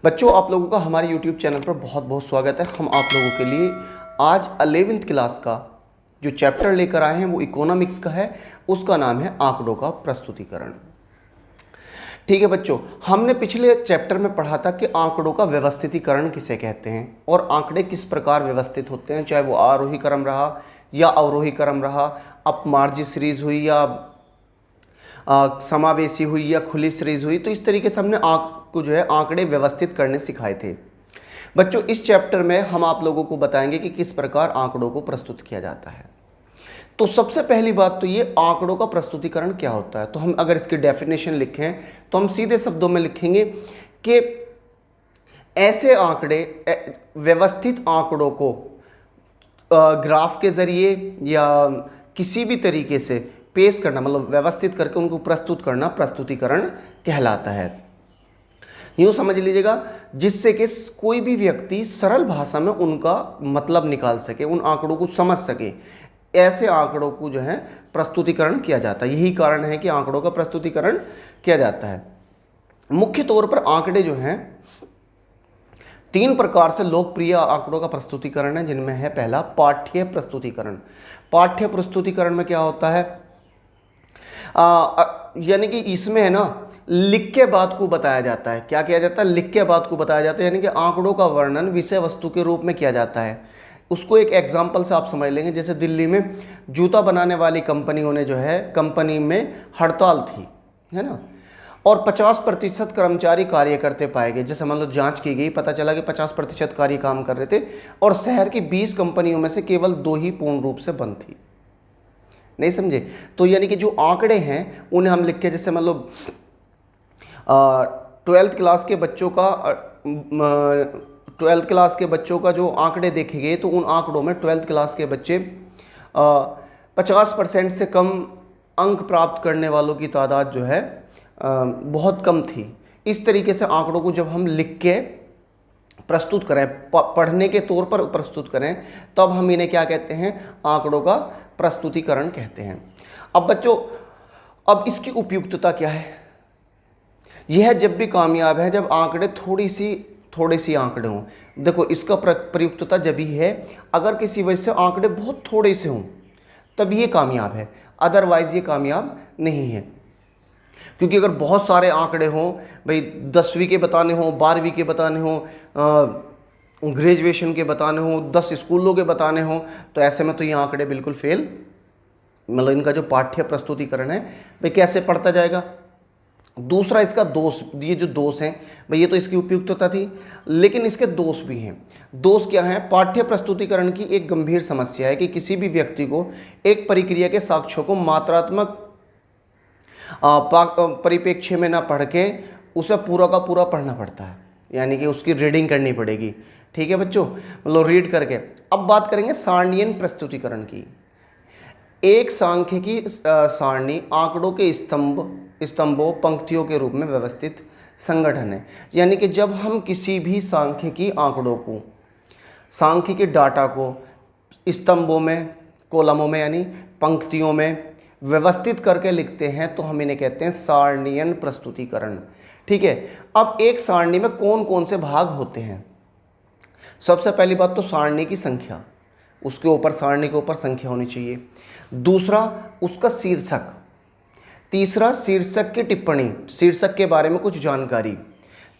बच्चों, आप लोगों का हमारे YouTube चैनल पर बहुत बहुत स्वागत है। हम आप लोगों के लिए आज 11वीं क्लास का जो चैप्टर लेकर आए हैं वो इकोनॉमिक्स का है। उसका नाम है आंकड़ों का प्रस्तुतिकरण। ठीक है बच्चों, हमने पिछले चैप्टर में पढ़ा था कि आंकड़ों का व्यवस्थितीकरण किसे कहते हैं और आंकड़े किस प्रकार व्यवस्थित होते हैं, चाहे वो आरोही क्रम रहा या अवरोही क्रम रहा, अपमार्जित सीरीज हुई या समावेशी हुई या खुली सीरीज हुई। तो इस तरीके से हमने आपको जो है आंकड़े व्यवस्थित करने सिखाए थे। बच्चों, इस चैप्टर में हम आप लोगों को बताएंगे कि किस प्रकार आंकड़ों को प्रस्तुत किया जाता है। तो सबसे पहली बात तो ये, आंकड़ों का प्रस्तुतिकरण क्या होता है। तो हम अगर इसकी डेफिनेशन लिखें तो हम सीधे शब्दों में लिखेंगे कि ऐसे आंकड़े, व्यवस्थित आंकड़ों को ग्राफ के जरिए या किसी भी तरीके से पेश करना, मतलब व्यवस्थित करके उनको प्रस्तुत करना प्रस्तुतिकरण कहलाता है। यूँ समझ लीजिएगा, जिससे कि कोई भी व्यक्ति सरल भाषा में उनका मतलब निकाल सके, उन आंकड़ों को समझ सके। ऐसे आंकड़ों को जो है प्रस्तुतिकरण किया जाता है। यही कारण है कि आंकड़ों का प्रस्तुतिकरण किया जाता है। मुख्य तौर पर आंकड़े जो हैं 3 प्रकार से लोकप्रिय आंकड़ों का प्रस्तुतिकरण है, जिनमें है पहला पाठ्य प्रस्तुतिकरण। पाठ्य प्रस्तुतिकरण में क्या होता है, यानी कि इसमें है ना, लिख के बात को बताया जाता है। क्या किया जाता है? लिख के बात को बताया जाता है, यानी कि आंकड़ों का वर्णन विषय वस्तु के रूप में किया जाता है। उसको एक एग्जाम्पल से आप समझ लेंगे। जैसे दिल्ली में जूता बनाने वाली कंपनियों ने जो है, कंपनी में हड़ताल थी, है ना, और 50% कर्मचारी कार्य करते पाए गए। जैसे मान लो जांच की गई, पता चला कि 50% कार्य काम कर रहे थे और शहर की 20 कंपनियों में से केवल 2 ही पूर्ण रूप से बंद थी। नहीं समझे? तो यानी कि जो आंकड़े हैं उन्हें हम लिख के, जैसे मान लो 12th क्लास के बच्चों का 12th क्लास के बच्चों का जो आंकड़े देखे गए, तो उन आंकड़ों में 12th क्लास के बच्चे 50% से कम अंक प्राप्त करने वालों की तादाद जो है बहुत कम थी। इस तरीके से आंकड़ों को जब हम लिख के प्रस्तुत करें, पढ़ने के तौर पर प्रस्तुत करें, तब हम इन्हें क्या कहते हैं? आंकड़ों का प्रस्तुतिकरण कहते हैं। अब बच्चों, अब इसकी उपयुक्तता क्या है? यह जब भी कामयाब है जब आंकड़े थोड़ी सी आंकड़े हों। देखो, इसका प्रयुक्तता जब ही है अगर किसी वजह से आंकड़े बहुत थोड़े से हों, तब ये कामयाब है, अदरवाइज ये कामयाब नहीं है। क्योंकि अगर बहुत सारे आंकड़े हों, भाई 10वीं के बताने हों, 12वीं के बताने हों, ग्रेजुएशन के बताने हों, 10 स्कूलों के बताने हों, तो ऐसे में तो ये आंकड़े बिल्कुल फेल, मतलब इनका जो पाठ्य प्रस्तुतिकरण है भाई कैसे पढ़ता जाएगा। दूसरा इसका दोष, ये जो दोष हैं भाई, ये तो इसकी उपयुक्तता थी, लेकिन इसके दोष भी हैं। दोष क्या हैं? पाठ्य प्रस्तुतिकरण की एक गंभीर समस्या है कि किसी भी व्यक्ति को एक प्रक्रिया के साक्ष्यों को मात्रात्मक परिप्रेक्ष्य में ना पढ़ के उसे पूरा का पूरा पढ़ना पड़ता है, यानी कि उसकी रीडिंग करनी पड़ेगी। ठीक है बच्चों, मतलब रीड करके। अब बात करेंगे सारणीय प्रस्तुतिकरण की। एक सांख्यिकी सारणी आंकड़ों के स्तंभों पंक्तियों के रूप में व्यवस्थित संगठन है। यानी कि जब हम किसी भी सांख्यिकी आंकड़ों को, सांख्यिकी डाटा को स्तंभों में, कॉलमों में यानी पंक्तियों में व्यवस्थित करके लिखते हैं, तो हम इन्हें कहते हैं सारणीय प्रस्तुतिकरण। ठीक है। अब एक सारणी में कौन कौन से भाग होते हैं? सबसे पहली बात तो सारणी की संख्या, उसके ऊपर, सारणी के ऊपर संख्या होनी चाहिए। दूसरा उसका शीर्षक। तीसरा शीर्षक की टिप्पणी, शीर्षक के बारे में कुछ जानकारी।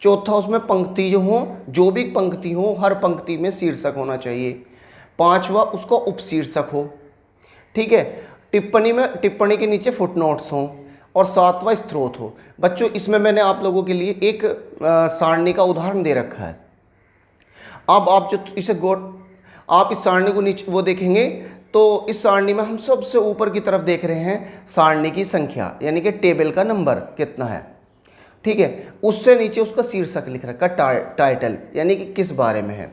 चौथा उसमें पंक्ति जो हो, जो भी पंक्ति हो, हर पंक्ति में शीर्षक होना चाहिए। पांचवा उसका उपशीर्षक हो। ठीक है। टिप्पणी में, टिप्पणी के नीचे फुटनोट्स हों। और सातवां स्रोत हो। बच्चों, इसमें मैंने आप लोगों के लिए एक सारणी का उदाहरण दे रखा है। अब आप जो इसे आप इस सारणी को नीचे वो देखेंगे तो इस सारणी में हम सबसे ऊपर की तरफ देख रहे हैं सारणी की संख्या, यानी कि टेबल का नंबर कितना है। ठीक है। उससे नीचे उसका शीर्षक लिख रखा, टाइटल, यानी कि किस बारे में है।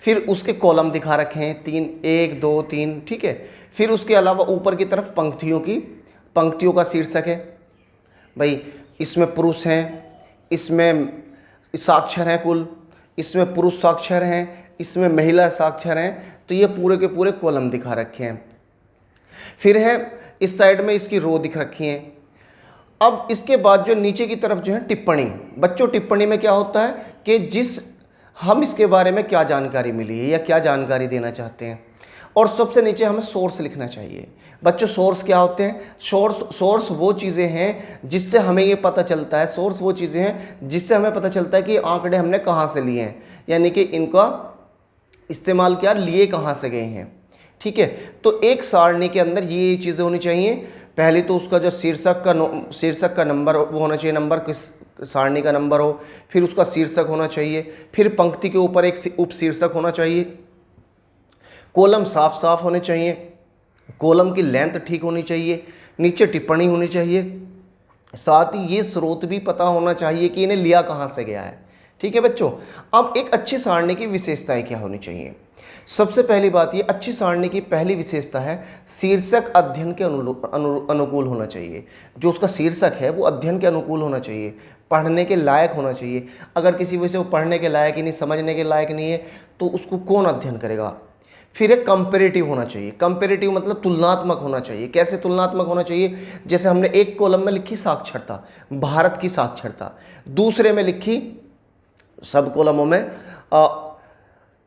फिर उसके कॉलम दिखा रखे हैं 3, 1, 2, 3। ठीक है। फिर उसके अलावा ऊपर की तरफ पंक्तियों का शीर्षक है। भाई इसमें पुरुष हैं, इसमें साक्षर हैं कुल, इसमें पुरुष साक्षर हैं, इसमें महिला साक्षर हैं। तो ये पूरे के पूरे कॉलम दिखा रखे हैं। फिर है इस साइड में इसकी रो दिख रखी हैं। अब इसके बाद जो नीचे की तरफ जो है टिप्पणी, बच्चों टिप्पणी में क्या होता है कि हम इसके बारे में क्या जानकारी मिली है या क्या जानकारी देना चाहते हैं। और सबसे नीचे हमें सोर्स लिखना चाहिए। बच्चों सोर्स क्या होते हैं? सोर्स वो चीज़ें हैं जिससे हमें ये पता चलता है, सोर्स वो चीज़ें हैं जिससे हमें पता चलता है कि आंकड़े हमने कहाँ से लिए हैं, यानी कि इनका इस्तेमाल क्या लिए कहाँ से गए हैं। ठीक है, तो एक सारणी के अंदर ये चीज़ें होनी चाहिए। पहले तो उसका जो शीर्षक का नंबर वो होना चाहिए, नंबर किस सारणी का नंबर हो, फिर उसका शीर्षक होना चाहिए, फिर पंक्ति के ऊपर एक उपशीर्षक होना चाहिए, कॉलम साफ साफ होने चाहिए, कॉलम की लेंथ ठीक होनी चाहिए, नीचे टिप्पणी होनी चाहिए, साथ ही ये स्रोत भी पता होना चाहिए कि इन्हें लिया कहाँ से गया है। ठीक है बच्चों, अब एक अच्छी सारणी की विशेषताएं क्या होनी चाहिए? सबसे पहली बात, ये अच्छी सारणी की पहली विशेषता है शीर्षक अध्ययन के अनुकूल होना चाहिए। जो उसका शीर्षक है वो अध्ययन के अनुकूल होना चाहिए, पढ़ने के लायक होना चाहिए। अगर किसी वजह से वो पढ़ने के लायक ही नहीं, समझने के लायक नहीं है, तो उसको कौन अध्ययन करेगा? फिर एक कंपेरेटिव होना चाहिए। कंपेरेटिव मतलब तुलनात्मक होना चाहिए। कैसे तुलनात्मक होना चाहिए? जैसे हमने एक कॉलम में लिखी साक्षरता, भारत की साक्षरता, दूसरे में लिखी सब कॉलमों में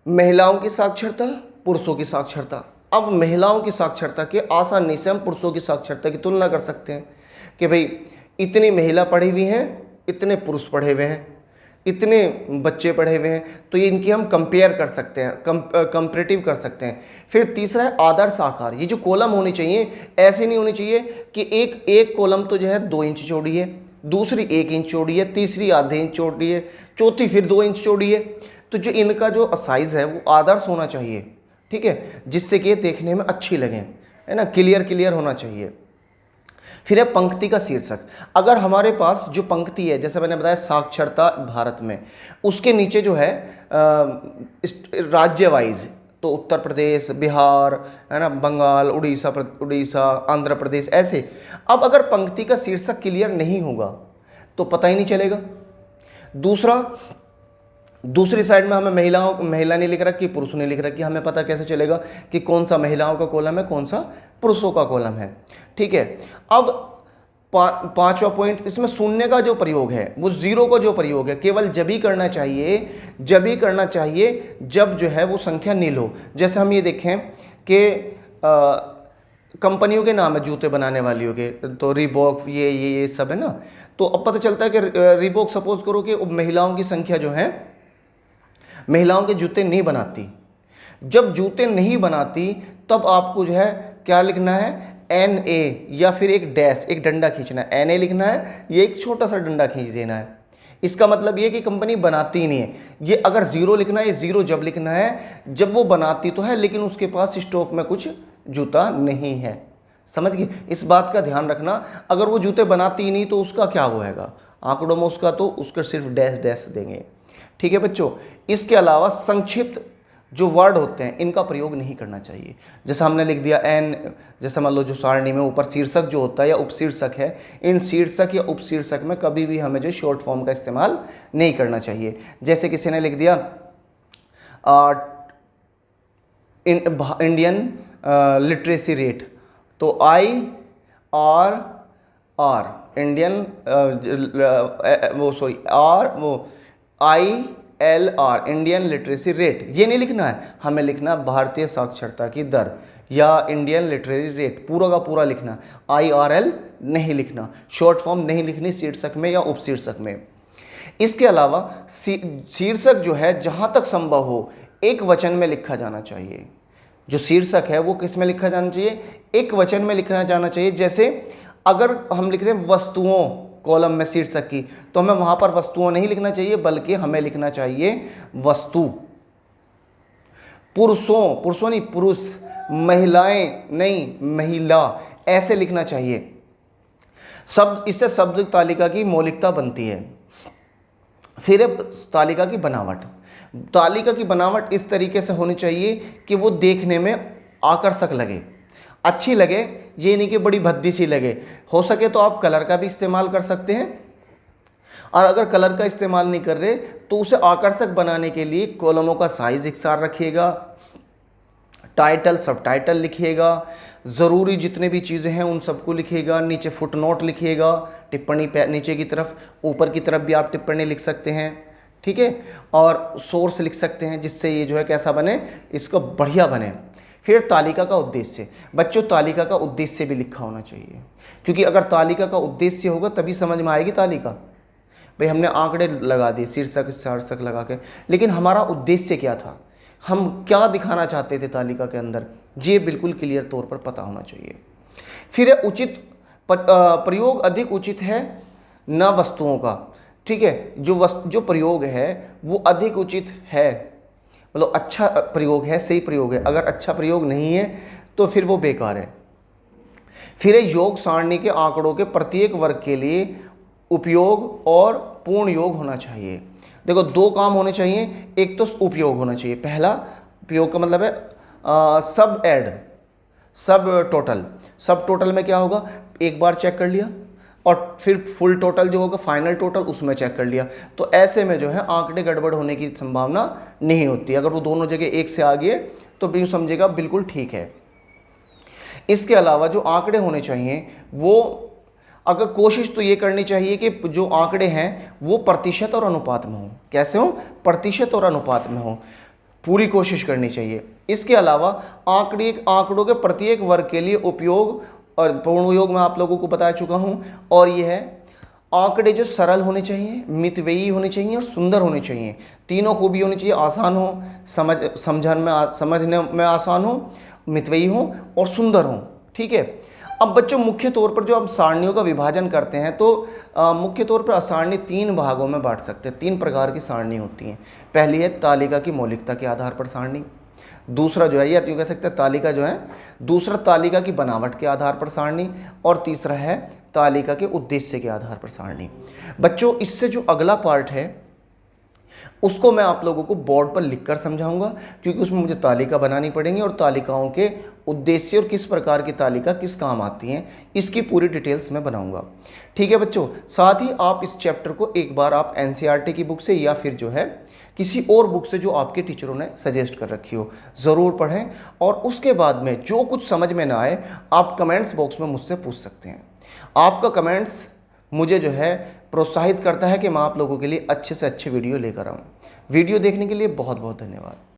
महिलाओं की साक्षरता, पुरुषों की साक्षरता। अब महिलाओं की साक्षरता के आसानी से हम पुरुषों की साक्षरता की तुलना कर सकते हैं कि भाई इतनी महिला पढ़ी हुई हैं, इतने पुरुष पढ़े हुए हैं, इतने बच्चे पढ़े हुए हैं, तो ये इनकी हम कंपेयर कर सकते हैं, कंपेरेटिव कर सकते हैं। फिर तीसरा है आदर्श आकार। ये जो कॉलम होनी चाहिए ऐसे नहीं होनी चाहिए कि एक कॉलम तो जो है 2 इंच चौड़ी है, दूसरी 1 इंच चौड़ी है, तीसरी आधे इंच चौड़ी है, चौथी फिर 2 इंच चौड़ी है। तो जो इनका जो साइज़ है वो आदर्श होना चाहिए। ठीक है, जिससे कि ये देखने में अच्छी लगे, है ना, क्लियर होना चाहिए। फिर है पंक्ति का शीर्षक। अगर हमारे पास जो पंक्ति है, जैसे मैंने बताया साक्षरता भारत में, उसके नीचे जो है राज्य वाइज, तो उत्तर प्रदेश, बिहार, है ना, बंगाल, उड़ीसा, आंध्र प्रदेश, ऐसे। अब अगर पंक्ति का शीर्षक क्लियर नहीं होगा तो पता ही नहीं चलेगा। दूसरी साइड में हमें महिला नहीं लिख रखी, पुरुष नहीं लिख रखी, हमें पता कैसे चलेगा कि कौन सा महिलाओं का कॉलम है, कौन सा पुरुषों का कॉलम है। ठीक है, अब पांचवा पॉइंट, इसमें शून्य का जो प्रयोग है, वो जीरो का जो प्रयोग है, केवल जब ही करना चाहिए जब जो है वो संख्या नील हो। जैसे हम ये देखें कि कंपनियों के नाम है जूते बनाने वालियों के, तो रिबॉक, ये सब है ना। तो अब पता चलता है कि रिबॉक, सपोज करो कि महिलाओं की संख्या जो है, महिलाओं के जूते नहीं बनाती। जब जूते नहीं बनाती तब आपको जो है क्या लिखना है, NA, या फिर एक डैश, एक डंडा खींचना है, NA लिखना है, ये एक छोटा सा डंडा खींच देना है। इसका मतलब ये कि कंपनी बनाती ही नहीं है। ये अगर जीरो लिखना है, ये जीरो जब लिखना है जब वो बनाती तो है लेकिन उसके पास स्टॉक में कुछ जूता नहीं है। समझ गए? इस बात का ध्यान रखना। अगर वो जूते बनाती ही नहीं तो उसका क्या होएगा आंकड़ों में, उसका सिर्फ डैश देंगे। ठीक है बच्चों, इसके अलावा संक्षिप्त जो वर्ड होते हैं इनका प्रयोग नहीं करना चाहिए। जैसे हमने लिख दिया N, जैसे मान लो जो सारणी में ऊपर शीर्षक जो होता है या उपशीर्षक है, इन शीर्षक या उपशीर्षक में कभी भी हमें जो शॉर्ट फॉर्म का इस्तेमाल नहीं करना चाहिए। जैसे किसी ने लिख दिया इंडियन लिटरेसी रेट, तो IRR, Indian ILR, Indian literacy rate, ये नहीं लिखना है। हमें लिखना है भारतीय साक्षरता की दर या इंडियन लिटरेरी रेट, पूरा का पूरा लिखना। IRL नहीं लिखना, शॉर्ट फॉर्म नहीं लिखनी शीर्षक में या उपशीर्षक में। इसके अलावा शीर्षक जो है जहाँ तक संभव हो एक वचन में लिखा जाना चाहिए। जो शीर्षक है वो किस में लिखा जाना चाहिए, एक वचन में लिखना जाना चाहिए। जैसे अगर हम लिख रहे हैं वस्तुओं कॉलम में शीर्षक की, तो हमें वहां पर वस्तुओं नहीं लिखना चाहिए बल्कि हमें लिखना चाहिए वस्तु। पुरुषों नहीं, पुरुष, महिलाएं नहीं, महिला, ऐसे लिखना चाहिए। इससे शब्द तालिका की मौलिकता बनती है। फिर है तालिका की बनावट। तालिका की बनावट इस तरीके से होनी चाहिए कि वो देखने में आकर्षक लगे, अच्छी लगे, ये नहीं कि बड़ी भद्दी सी लगे। हो सके तो आप कलर का भी इस्तेमाल कर सकते हैं, और अगर कलर का इस्तेमाल नहीं कर रहे तो उसे आकर्षक बनाने के लिए कॉलमों का साइज इकसार रखिएगा, टाइटल सब टाइटल लिखिएगा, ज़रूरी जितने भी चीज़ें हैं उन सबको लिखिएगा, नीचे फुट नोट लिखिएगा, टिप्पणी नीचे की तरफ, ऊपर की तरफ भी आप टिप्पणी लिख सकते हैं, ठीक है, और सोर्स लिख सकते हैं, जिससे ये जो है कैसा बने, इसको बढ़िया बने। फिर तालिका का उद्देश्य, बच्चों तालिका का उद्देश्य भी लिखा होना चाहिए, क्योंकि अगर तालिका का उद्देश्य होगा तभी समझ में आएगी तालिका। भाई हमने आंकड़े लगा दिए शीर्षक शीर्षक लगा के, लेकिन हमारा उद्देश्य क्या था, हम क्या दिखाना चाहते थे तालिका के अंदर, ये बिल्कुल क्लियर तौर पर पता होना चाहिए। फिर उचित प्रयोग अधिक उचित है न वस्तुओं का, ठीक है, जो प्रयोग है वो अधिक उचित है, मतलब अच्छा प्रयोग है, सही प्रयोग है। अगर अच्छा प्रयोग नहीं है तो फिर वो बेकार है। फिर योग सारणी के आंकड़ों के प्रत्येक वर्ग के लिए उपयोग और पूर्ण योग होना चाहिए। देखो दो काम होने चाहिए, एक तो उपयोग होना चाहिए, पहला उपयोग का मतलब है सब ऐड, सब टोटल में क्या होगा, एक बार चेक कर लिया और फिर फुल टोटल जो होगा फाइनल टोटल उसमें चेक कर लिया, तो ऐसे में जो है आंकड़े गड़बड़ होने की संभावना नहीं होती। अगर वो दोनों जगह एक से आ गए तो भी समझेगा बिल्कुल ठीक है। इसके अलावा जो आंकड़े होने चाहिए वो, अगर कोशिश तो ये करनी चाहिए कि जो आंकड़े हैं वो प्रतिशत और अनुपात में हो। कैसे हो, प्रतिशत और अनुपात में हो, पूरी कोशिश करनी चाहिए। इसके अलावा आंकड़ों के प्रत्येक वर्ग के लिए उपयोग और पूर्ण योग मैं आप लोगों को बता चुका हूं, और ये है आंकड़े जो सरल होने चाहिए, मितव्ययी होने चाहिए और सुंदर होने चाहिए। तीनों खूबी होनी चाहिए, आसान हो, समझने में आसान हो, मितव्ययी हो और सुंदर हो, ठीक है। अब बच्चों मुख्य तौर पर जो हम सारणियों का विभाजन करते हैं तो मुख्य तौर पर सारणी 3 भागों में बांट सकते हैं। 3 प्रकार की सारणी होती हैं। पहली है तालिका की मौलिकता के आधार पर सारणी, दूसरा जो है या यूँ कह सकते हैं तालिका जो है, दूसरा तालिका की बनावट के आधार पर सारणी, और तीसरा है तालिका के उद्देश्य के आधार पर सारणी। बच्चों इससे जो अगला पार्ट है उसको मैं आप लोगों को बोर्ड पर लिखकर समझाऊंगा, क्योंकि उसमें मुझे तालिका बनानी पड़ेंगी और तालिकाओं के उद्देश्य और किस प्रकार की तालिका किस काम आती हैं इसकी पूरी डिटेल्स मैं बनाऊंगा, ठीक है बच्चों। साथ ही आप इस चैप्टर को एक बार आप एनसीईआरटी की बुक से या फिर जो है किसी और बुक से जो आपके टीचरों ने सजेस्ट कर रखी हो ज़रूर पढ़ें, और उसके बाद में जो कुछ समझ में ना आए आप कमेंट्स बॉक्स में मुझसे पूछ सकते हैं। आपका कमेंट्स मुझे जो है प्रोत्साहित करता है कि मैं आप लोगों के लिए अच्छे से अच्छे वीडियो लेकर आऊँ। वीडियो देखने के लिए बहुत बहुत धन्यवाद।